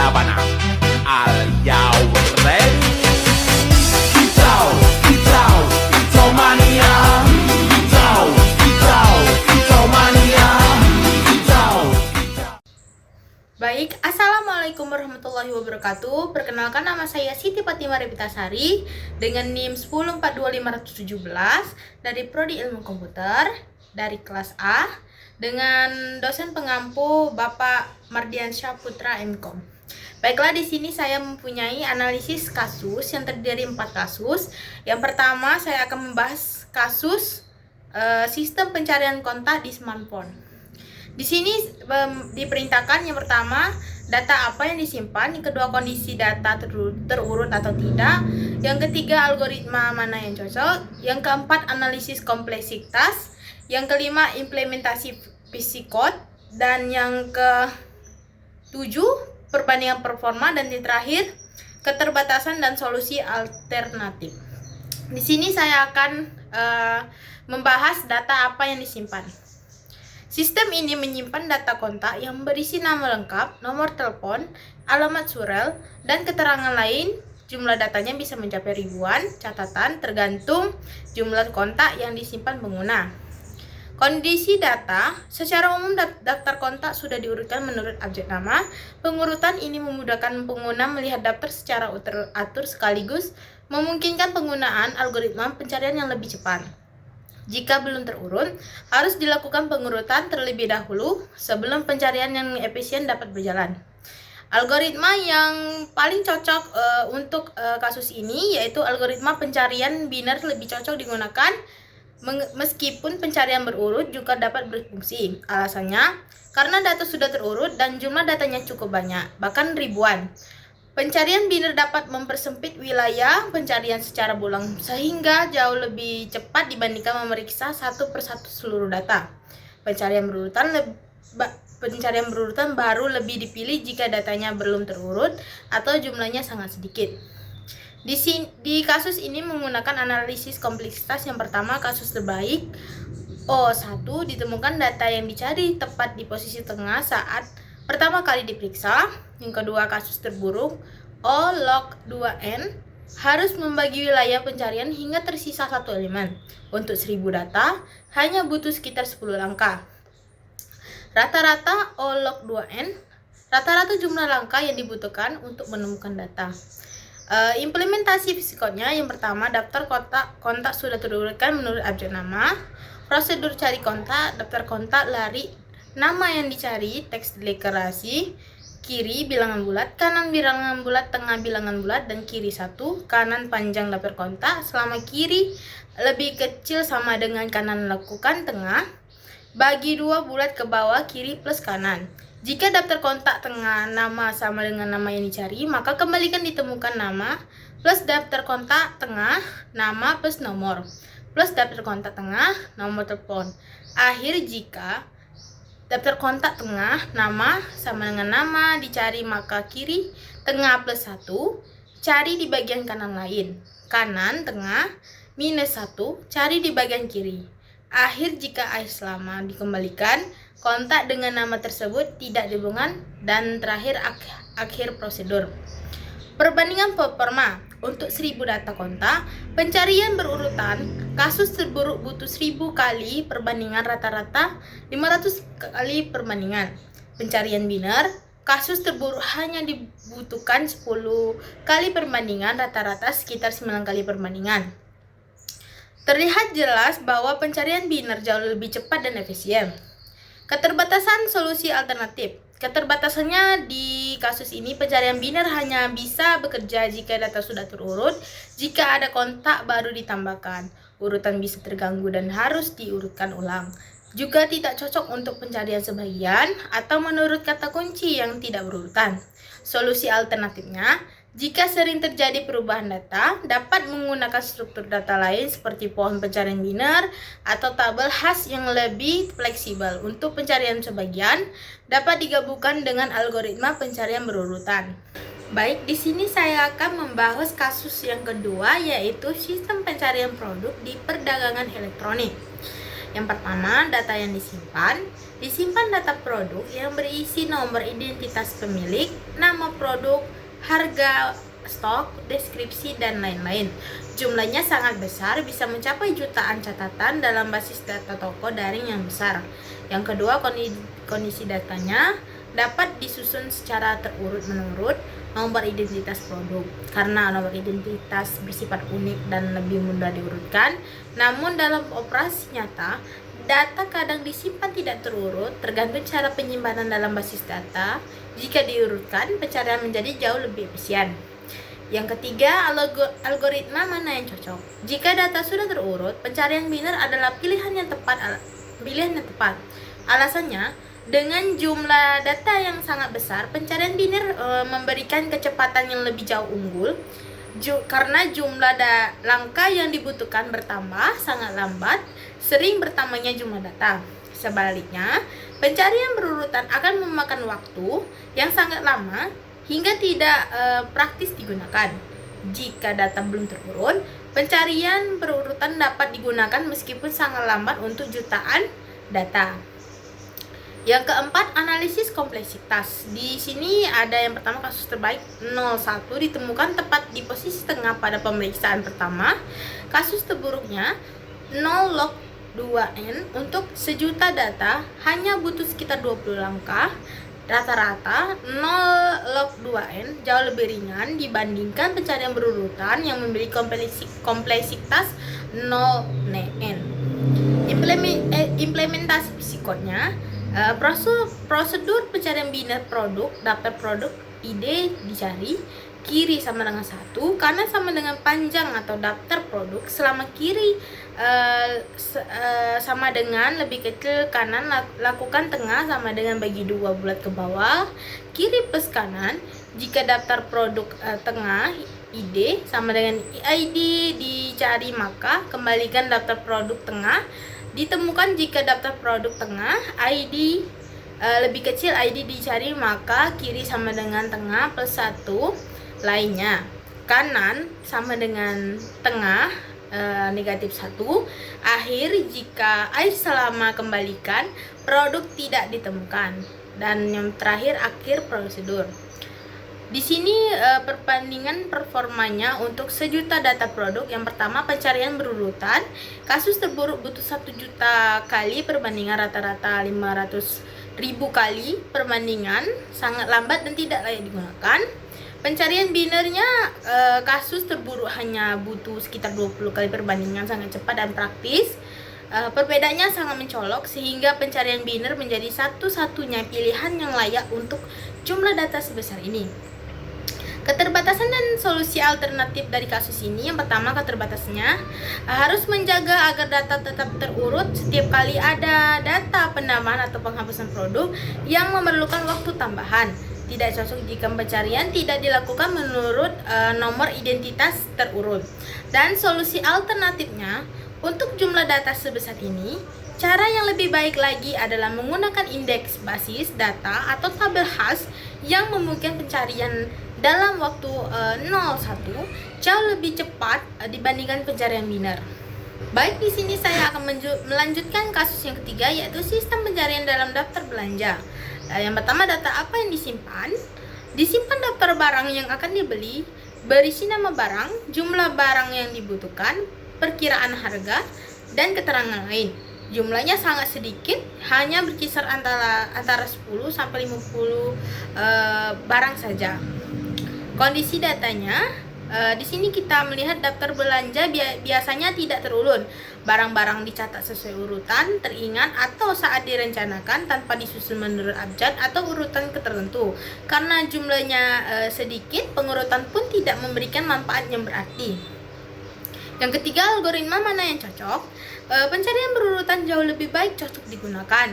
mana-mana. Are you ready? Kicau, kicau, kicau mania. Kicau, kicau, kicau mania. Kicau, kicau. Baik, Assalamualaikum warahmatullahi wabarakatuh. Perkenalkan, nama saya Siti Fatimah Revitasari dengan NIM 1042517 dari Prodi Ilmu Komputer dari kelas A dengan dosen pengampu Bapak Mardiansyah Putra MKom. Baiklah, di sini saya mempunyai analisis kasus yang terdiri 4 kasus. Yang pertama, saya akan membahas kasus sistem pencarian kontak di smartphone. Di sini diperintahkan yang pertama, data apa yang disimpan, yang kedua kondisi data terurut atau tidak, yang ketiga algoritma mana yang cocok, yang keempat analisis kompleksitas, yang kelima implementasi psikot, dan yang ketujuh perbandingan performa, dan yang terakhir keterbatasan dan solusi alternatif. Di sini saya akan membahas data apa yang disimpan. Sistem ini menyimpan data kontak yang berisi nama lengkap, nomor telepon, alamat surel, dan keterangan lain. Jumlah datanya bisa mencapai ribuan catatan tergantung jumlah kontak yang disimpan pengguna. Kondisi data, secara umum daftar kontak sudah diurutkan menurut abjad nama. Pengurutan ini memudahkan pengguna melihat daftar secara teratur sekaligus memungkinkan penggunaan algoritma pencarian yang lebih cepat. Jika belum terurut, harus dilakukan pengurutan terlebih dahulu sebelum pencarian yang efisien dapat berjalan. Algoritma yang paling cocok untuk kasus ini yaitu algoritma pencarian biner lebih cocok digunakan meskipun pencarian berurut juga dapat berfungsi. Alasannya, karena data sudah terurut dan jumlah datanya cukup banyak, bahkan ribuan. Pencarian biner dapat mempersempit wilayah pencarian secara berulang sehingga jauh lebih cepat dibandingkan memeriksa satu persatu seluruh data. Pencarian berurutan baru lebih dipilih jika datanya belum terurut atau jumlahnya sangat sedikit. Di kasus ini menggunakan analisis kompleksitas. Yang pertama, kasus terbaik O1 ditemukan data yang dicari tepat di posisi tengah saat pertama kali diperiksa. Yang kedua, kasus terburuk O log 2n harus membagi wilayah pencarian hingga tersisa satu elemen. Untuk 1000 data hanya butuh sekitar 10 langkah. Rata-rata O log 2n, rata-rata jumlah langkah yang dibutuhkan untuk menemukan data. Implementasi psikotnya, yang pertama, daftar kontak sudah terurutkan menurut abjad nama. Prosedur cari kontak, daftar kontak lari, nama yang dicari, teks deklarasi, kiri bilangan bulat, kanan bilangan bulat, tengah bilangan bulat, dan kiri 1, kanan panjang daftar kontak. Selama kiri lebih kecil sama dengan kanan, lakukan tengah. Bagi 2 bulat ke bawah, kiri plus kanan. Jika daftar kontak tengah nama sama dengan nama yang dicari, maka kembalikan ditemukan nama plus daftar kontak tengah nama plus nomor plus daftar kontak tengah nomor telepon. Akhir, jika daftar kontak tengah nama sama dengan nama dicari, maka kiri tengah plus 1, cari di bagian kanan lain. Kanan tengah minus 1, cari di bagian kiri. Akhir, jika selama dikembalikan, kontak dengan nama tersebut tidak dihubungkan. Dan terakhir, akhir prosedur. Perbandingan performa. Untuk 1000 data kontak, pencarian berurutan, kasus terburuk butuh 1000 kali perbandingan, rata-rata 500 kali perbandingan. Pencarian biner, kasus terburuk hanya dibutuhkan 10 kali perbandingan, rata-rata sekitar 9 kali perbandingan. Terlihat jelas bahwa pencarian biner jauh lebih cepat dan efisien. Keterbatasan solusi alternatif. Keterbatasannya di kasus ini, pencarian biner hanya bisa bekerja jika data sudah terurut. Jika ada kontak baru ditambahkan, urutan bisa terganggu dan harus diurutkan ulang. Juga tidak cocok untuk pencarian sebagian atau menurut kata kunci yang tidak berurutan. Solusi alternatifnya, jika sering terjadi perubahan data, dapat menggunakan struktur data lain seperti pohon pencarian biner atau tabel khas yang lebih fleksibel. Untuk pencarian sebagian, dapat digabungkan dengan algoritma pencarian berurutan. Baik, di sini saya akan membahas kasus yang kedua, yaitu sistem pencarian produk di perdagangan elektronik. Yang pertama, data yang disimpan. Disimpan data produk yang berisi nomor identitas pemilik, nama produk, harga stok, deskripsi, dan lain-lain. Jumlahnya sangat besar, bisa mencapai jutaan catatan dalam basis data toko daring yang besar. Yang kedua, kondisi datanya dapat disusun secara terurut-menurut nomor identitas produk. Karena nomor identitas bersifat unik dan lebih mudah diurutkan, namun dalam operasi nyata, data kadang disimpan tidak terurut tergantung cara penyimpanan dalam basis data. Jika diurutkan, pencarian menjadi jauh lebih efisien. Yang ketiga, algoritma mana yang cocok. Jika data sudah terurut, pencarian biner adalah pilihan yang tepat. Alasannya, dengan jumlah data yang sangat besar, pencarian biner memberikan kecepatan yang lebih jauh unggul. Karena jumlah langkah yang dibutuhkan bertambah sangat lambat, sering bertambahnya jumlah data. Sebaliknya, pencarian berurutan akan memakan waktu yang sangat lama hingga tidak praktis digunakan. Jika data belum terurut, pencarian berurutan dapat digunakan meskipun sangat lambat untuk jutaan data. Yang keempat, analisis kompleksitas. Di sini ada yang pertama, kasus terbaik 01 ditemukan tepat di posisi tengah pada pemeriksaan pertama. Kasus terburuknya 0 log 2n untuk sejuta data hanya butuh sekitar 20 langkah. Rata-rata 0 log 2n jauh lebih ringan dibandingkan pencarian berurutan yang memiliki kompleksitas 0 n. Implementasi psikotnya, prosedur pencarian biner produk, daftar produk ID dicari, kiri sama dengan 1, kanan sama dengan panjang atau daftar produk. Selama kiri sama dengan lebih kecil kanan, lakukan tengah sama dengan bagi 2 bulat ke bawah, kiri plus kanan. Jika daftar produk tengah ID sama dengan ID dicari, maka kembalikan daftar produk tengah. Ditemukan jika daftar produk tengah ID lebih kecil ID dicari, maka kiri sama dengan tengah plus 1 lainnya. Kanan sama dengan tengah negatif 1. Akhir jika selama kembalikan produk tidak ditemukan. Dan yang terakhir, akhir prosedur. Di sini perbandingan performanya untuk sejuta data produk. Yang pertama, pencarian berurutan. Kasus terburuk butuh 1 juta kali perbandingan, rata-rata 500.000 kali perbandingan, sangat lambat dan tidak layak digunakan. Pencarian binernya, kasus terburuk hanya butuh sekitar 20 kali perbandingan, sangat cepat dan praktis. Perbedaannya sangat mencolok sehingga pencarian biner menjadi satu-satunya pilihan yang layak untuk jumlah data sebesar ini. Keterbatasan dan solusi alternatif dari kasus ini. Yang pertama, keterbatasannya harus menjaga agar data tetap terurut setiap kali ada data penambahan atau penghapusan produk yang memerlukan waktu tambahan. Tidak cocok jika pencarian tidak dilakukan menurut nomor identitas terurut. Dan solusi alternatifnya, untuk jumlah data sebesar ini, cara yang lebih baik lagi adalah menggunakan indeks basis data atau tabel khas yang memungkinkan pencarian dalam waktu 01 jauh lebih cepat dibandingkan pencarian biner. Baik, di sini saya akan melanjutkan kasus yang ketiga, yaitu sistem pencarian dalam daftar belanja. Yang pertama, data apa yang disimpan? Disimpan daftar barang yang akan dibeli, berisi nama barang, jumlah barang yang dibutuhkan, perkiraan harga, dan keterangan lain. Jumlahnya sangat sedikit, hanya berkisar antara 10 sampai 50 barang saja. Kondisi datanya, di sini kita melihat daftar belanja biasanya tidak terurut. Barang-barang dicatat sesuai urutan teringat atau saat direncanakan tanpa disusun menurut abjad atau urutan tertentu. Karena jumlahnya sedikit, pengurutan pun tidak memberikan manfaat yang berarti. Yang ketiga, algoritma mana yang cocok? Pencarian berurutan jauh lebih baik cocok digunakan.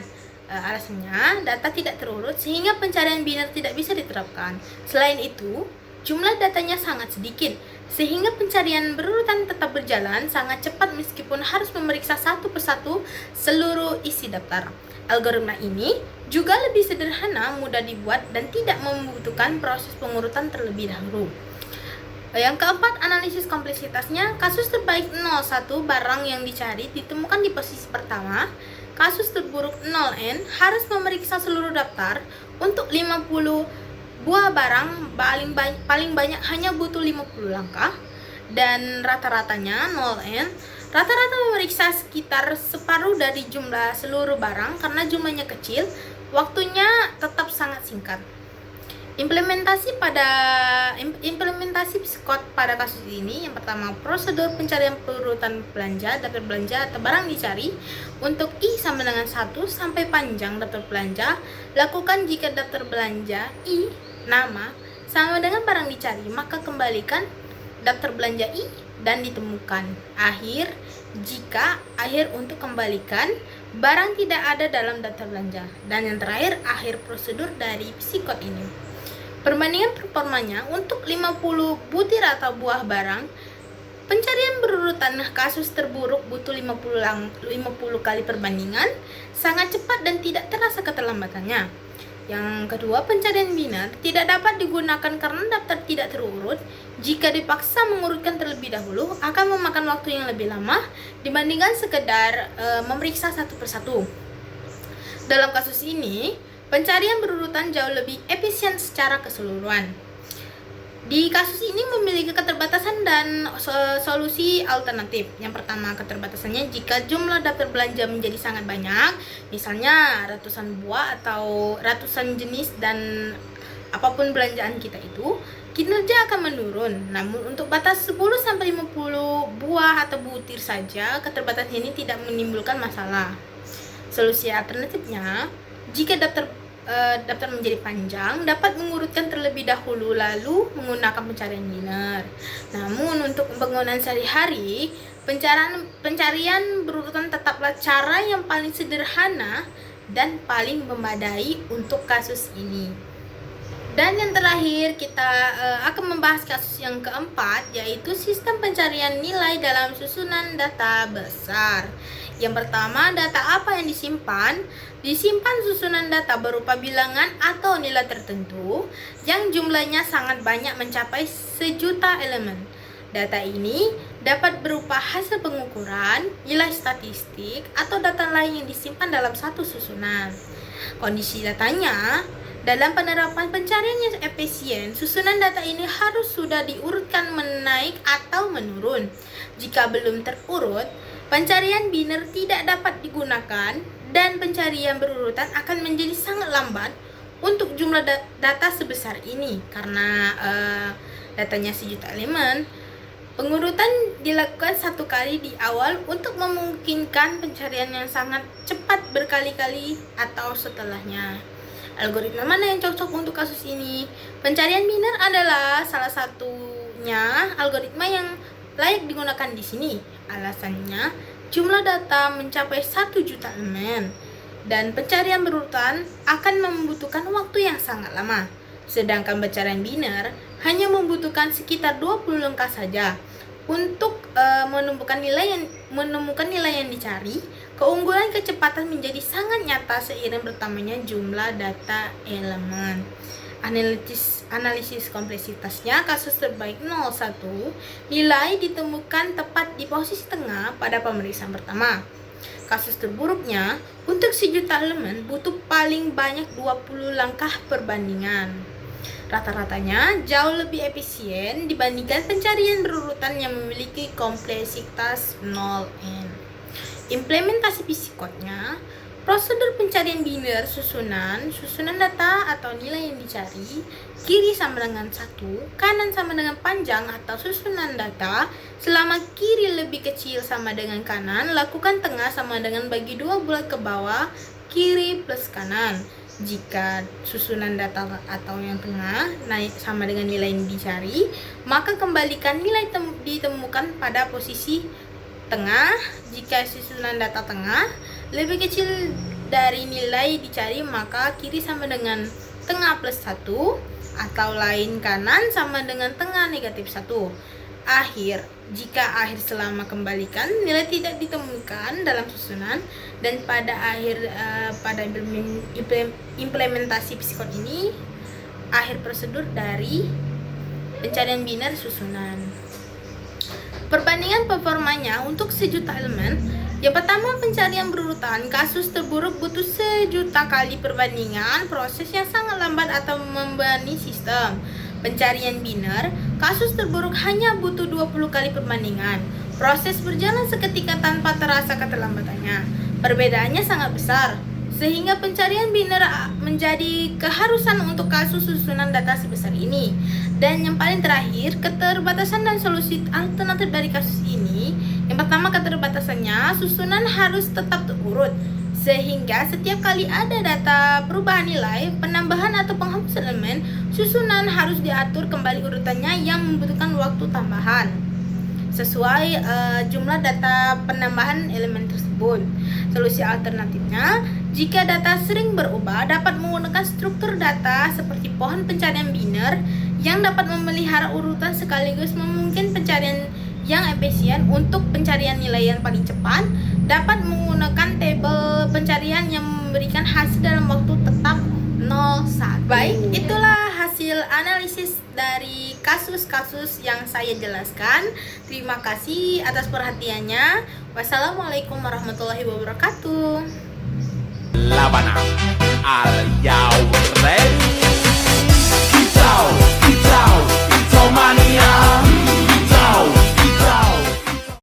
Alasannya, data tidak terurut sehingga pencarian biner tidak bisa diterapkan. Selain itu, jumlah datanya sangat sedikit, sehingga pencarian berurutan tetap berjalan sangat cepat meskipun harus memeriksa satu persatu seluruh isi daftar. Algoritma ini juga lebih sederhana, mudah dibuat, dan tidak membutuhkan proses pengurutan terlebih dahulu. Yang keempat, analisis kompleksitasnya. Kasus terbaik 01 barang yang dicari ditemukan di posisi pertama. Kasus terburuk 0N harus memeriksa seluruh daftar untuk 50 buah barang, paling banyak hanya butuh 50 langkah. Dan rata-ratanya 0N, rata-rata memeriksa sekitar separuh dari jumlah seluruh barang. Karena jumlahnya kecil, waktunya tetap sangat singkat. Implementasi psikot pada kasus ini, yang pertama, prosedur pencarian perurutan belanja, daftar belanja atau barang dicari. Untuk I sama dengan 1 sampai panjang daftar belanja, lakukan jika daftar belanja I nama sama dengan barang dicari, maka kembalikan daftar belanja I dan ditemukan. Akhir, jika akhir untuk kembalikan barang tidak ada dalam daftar belanja. Dan yang terakhir, akhir prosedur dari psikot ini. Perbandingan performanya untuk 50 butir atau buah barang, pencarian berurutan kasus terburuk butuh 50 kali perbandingan, sangat cepat dan tidak terasa keterlambatannya. Yang kedua, pencarian biner tidak dapat digunakan karena daftar tidak terurut. Jika dipaksa mengurutkan terlebih dahulu, akan memakan waktu yang lebih lama dibandingkan sekedar memeriksa satu persatu. Dalam kasus ini, pencarian berurutan jauh lebih efisien secara keseluruhan. Di kasus ini memiliki keterbatasan dan solusi alternatif. Yang pertama, keterbatasannya jika jumlah daftar belanja menjadi sangat banyak, misalnya ratusan buah atau ratusan jenis dan apapun belanjaan kita itu, kinerja akan menurun. Namun untuk batas 10-50 buah atau butir saja, keterbatasan ini tidak menimbulkan masalah. Solusi alternatifnya, jika daftar menjadi panjang, dapat mengurutkan terlebih dahulu lalu menggunakan pencarian biner. Namun untuk penggunaan sehari-hari, pencarian berurutan tetaplah cara yang paling sederhana dan paling memadai untuk kasus ini. Dan yang terakhir, kita akan membahas kasus yang keempat, yaitu sistem pencarian nilai dalam susunan data besar. Yang pertama, data apa yang disimpan? Disimpan susunan data berupa bilangan atau nilai tertentu yang jumlahnya sangat banyak mencapai 1.000.000 elemen. Data ini dapat berupa hasil pengukuran, nilai statistik, atau data lain yang disimpan dalam satu susunan. Kondisi datanya, dalam penerapan pencarian yang efisien, susunan data ini harus sudah diurutkan menaik atau menurun. Jika belum terurut, pencarian biner tidak dapat digunakan dan pencarian berurutan akan menjadi sangat lambat untuk jumlah data sebesar ini. Karena datanya 1.000.000 elemen, pengurutan dilakukan satu kali di awal untuk memungkinkan pencarian yang sangat cepat berkali-kali atau setelahnya. Algoritma mana yang cocok untuk kasus ini? Pencarian biner adalah salah satunya algoritma yang layak digunakan di sini. Alasannya, jumlah data mencapai 1.000.000 elemen dan pencarian berurutan akan membutuhkan waktu yang sangat lama. Sedangkan pencarian biner hanya membutuhkan sekitar 20 langkah saja untuk menemukan nilai yang dicari. Keunggulan kecepatan menjadi sangat nyata seiring bertambahnya jumlah data elemen. Analisis kompleksitasnya, kasus terbaik 01, nilai ditemukan tepat di posisi tengah pada pemeriksaan pertama. Kasus terburuknya, untuk 1.000.000 elemen butuh paling banyak 20 langkah perbandingan. Rata-ratanya jauh lebih efisien dibandingkan pencarian berurutan yang memiliki kompleksitas 0N. Implementasi psikotnya, prosedur pencarian biner susunan data atau nilai yang dicari, kiri sama dengan 1, kanan sama dengan panjang atau susunan data. Selama kiri lebih kecil sama dengan kanan, lakukan tengah sama dengan bagi 2 bulat ke bawah, kiri plus kanan. Jika susunan data atau yang tengah naik sama dengan nilai yang dicari, maka kembalikan nilai ditemukan pada posisi tengah. Jika susunan data tengah lebih kecil dari nilai dicari, maka kiri sama dengan tengah plus 1, atau lain kanan sama dengan tengah negatif 1. Akhir, jika akhir selama kembalikan nilai tidak ditemukan dalam susunan. Dan pada implementasi psikot ini, akhir prosedur dari pencarian biner susunan. Perbandingan performanya untuk sejuta elemen. Yang pertama, pencarian berurutan. Kasus terburuk butuh 1.000.000 kali perbandingan, proses yang sangat lambat atau membebani sistem. Pencarian biner, kasus terburuk hanya butuh 20 kali perbandingan. Proses berjalan seketika tanpa terasa keterlambatannya. Perbedaannya sangat besar, sehingga pencarian biner menjadi keharusan untuk kasus susunan data sebesar ini. Dan yang paling terakhir, keterbatasan dan solusi alternatif dari kasus ini. Yang pertama, keterbatasannya, susunan harus tetap terurut, sehingga setiap kali ada data perubahan nilai, penambahan atau penghapusan elemen, susunan harus diatur kembali urutannya yang membutuhkan waktu tambahan sesuai jumlah data penambahan elemen tersebut. Solusi alternatifnya, jika data sering berubah, dapat menggunakan struktur data seperti pohon pencarian biner yang dapat memelihara urutan sekaligus memungkinkan pencarian yang efisien. Untuk pencarian nilai yang paling cepat, dapat menggunakan tabel pencarian yang memberikan hasil dalam waktu tetap 0,1. Baik, itulah hasil analisis dari kasus-kasus yang saya jelaskan. Terima kasih atas perhatiannya. Wassalamualaikum warahmatullahi wabarakatuh. Labana, are you ready?